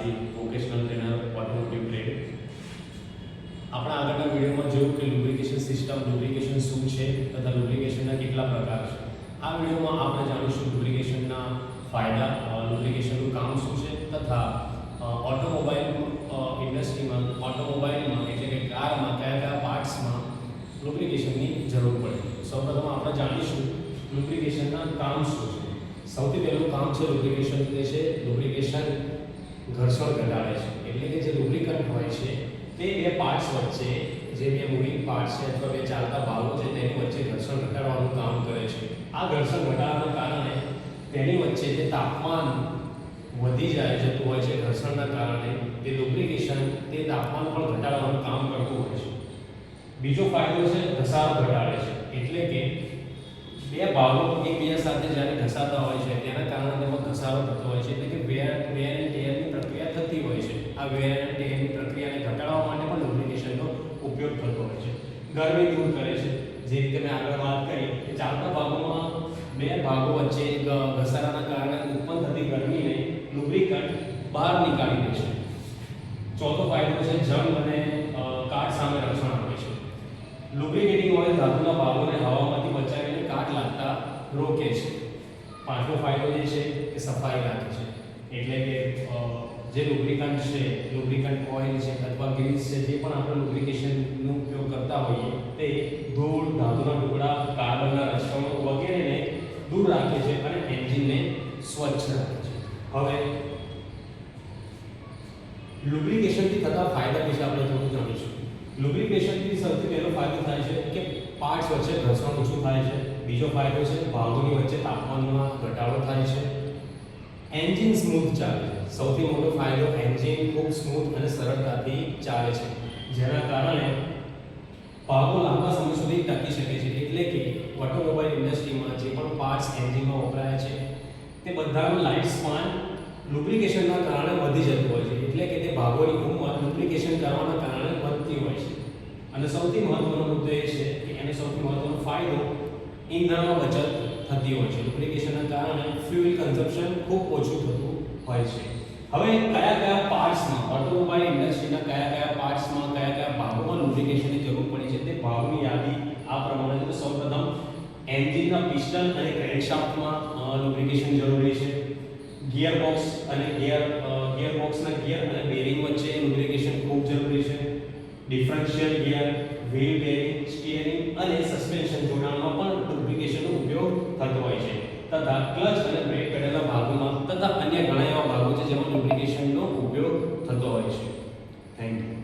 હાર્દિક, vocational trainer, automotive trade. આપણા આગળના વિડીયોમાં જોયું કે લુબ્રિકેશન સિસ્ટમ, લુબ્રિકેશન શું છે તથા લુબ્રિકેશનના કેટલા પ્રકાર છે. આ વિડીયોમાં આપણે જાણીશું લુબ્રિકેશનના ફાયદા, લુબ્રિકેશનનું કામ શું છે તથા ઓટોમોબાઈલ ઇન્ડસ્ટ્રીમાં, ઓટોમોબાઈલમાં એટલે કે કારમાં કયા કયા પાર્ટ્સમાં લુબ્રિકેશનની જરૂર પડે. સૌપ્રથમ આપણે જાણીશું લુબ્રિકેશનના કામ શું છે. સૌથી પહેલું કામ છે લુબ્રિકેશન તે છે લુબ્રિકેશન ઘર્ષણ ઘટાડે છે. એટલે કે જે લુબ્રિકન્ટ હોય છે તે બે પાર્ટ્સ વચ્ચે, જે બે મૂવિંગ પાર્ટ્સ છે અથવા બે ચાલતા ભાગો છે તેની વચ્ચે ઘર્ષણ ઘટાડવાનું કામ કરે છે. આ ઘર્ષણ ઘટાડવાના કારણે તેની વચ્ચે જે તાપમાન વધી જાય જતું હોય છે ઘર્ષણના કારણે, તે લુબ્રિકેશન તે તાપમાન પણ ઘટાડવાનું કામ કરતું હોય છે. બીજો ફાયદો છે ઘસારો ઘટાડે છે. એટલે કે બે ભાગો એકબીજા સાથે જ્યારે ઘસાતા હોય છે તેના કારણે તેમાં ઘસારો થતો હોય છે. એટલે કે વેર એન્ડ ટેરની પ્રક્રિયા થતી હોય છે. આ વેર એન્ડ ટેરની પ્રક્રિયાને ઘટાડવા માટે પણ લુબ્રિકેશનનો ઉપયોગ થતો હોય છે. ગરમી દૂર કરે છે. જે રીતે મેં આગળ વાત કરી કે ચાલતા ભાગોમાં બે ભાગો વચ્ચે ઘસારાના કારણે ઉત્પન્ન થતી ગરમીને લુબ્રિકન્ટ બહાર નીકાળી દે છે. ચોથો ફાયદો છે જંગ અને કાટ સામે રક્ષણ આપે છે. લુબ્રિકેટિંગ ઓઇલ ધાતુના ભાગોને હવામાંથી બચાવીને કાટ લાગતા રોકે છે. પાંચમો ફાયદો જે છે કે સફાઈ રાખે છે. એટલે કે જે લુબ્રિકન્ટ છે, લુબ્રિકન્ટ ઓઇલ છે અથવા ગ્રીસ છે, જે પણ આપણે લુબ્રિકેશનનો ઉપયોગ કરતા હોઈએ તે ધૂળ, ધાતુના ટુકડા, કાર્બનના રસાયણો વગેરેને દૂર રાખે છે અને એન્જિનને સ્વચ્છ રાખે છે. હવે લુબ્રિકેશનથી થતા ફાયદા વિશે આપણે થોડું જાણીશું. લુબ્રિકેશનથી સૌથી પહેલો ફાયદો થાય છે કે પાર્ટ્સ વચ્ચે ઘર્ષણ ઓછું થાય છે. બીજો ફાયદો છે ભાગોની વચ્ચે તાપમાનમાં ઘટાડો થાય છે. એન્જિન સ્મૂથ ચાલે છે. સૌથી મોટો ફાયદો એન્જિન ખૂબ સ્મૂથ અને સરળતાથી ચાલે છે, જેના કારણે ભાગો લાંબા સમય સુધી ટકી શકે છે. એટલે કે ઓટોમોબાઈલ ઇન્ડસ્ટ્રીમાં જે પણ પાર્ટ્સ એન્જિનમાં વપરાય છે તે બધાનું લાઈફ સ્પાન લુબ્રિકેશનના કારણે વધી જતું હોય છે. એટલે કે તે ભાગોની ઉંમર લુબ્રિકેશન કરવાના કારણે વધતી હોય છે. અને સૌથી મહત્વનો મુદ્દો એ છે કે એને સૌથી મહત્વનો ફાયદો ઈંધણમાં બચત થતી હોય છે. લુબ્રિકેશનના કારણે ફ્યુઅલ કન્ઝમ્પશન ખૂબ ઓછું થતું હોય છે. હવે કયા કયા પાર્ટ્સમાં, ઓટોમોબાઈલ ઇન્ડસ્ટ્રીના કયા કયા પાર્ટ્સમાં, કયા કયા ભાગોમાં લુબ્રિકેશનની જરૂર પડે છે તે ભાગોની યાદી આ પ્રમાણે છે. સૌપ્રથમ એન્જિનના પિસ્ટન અને ક્રેન્કશાફ્ટમાં લુબ્રિકેશન જરૂરી છે. ગિયરબોક્સ અને ગિયરબોક્સના ગિયર અને બેરિંગ વચ્ચે લુબ્રિકેશન ખૂબ જરૂરી છે. Differential gear, wheel bearing, steering અને સસ્પેન્શન જોડાણમાં પણ લુબ્રિકેશનનો ઉપયોગ થતો હોય છે. તથા ક્લચ અને બ્રેક પેડલના ભાગોમાં તથા અન્ય ઘણા એવા ભાગો છે જેમાં લુબ્રિકેશનનો ઉપયોગ થતો હોય છે. Thank you.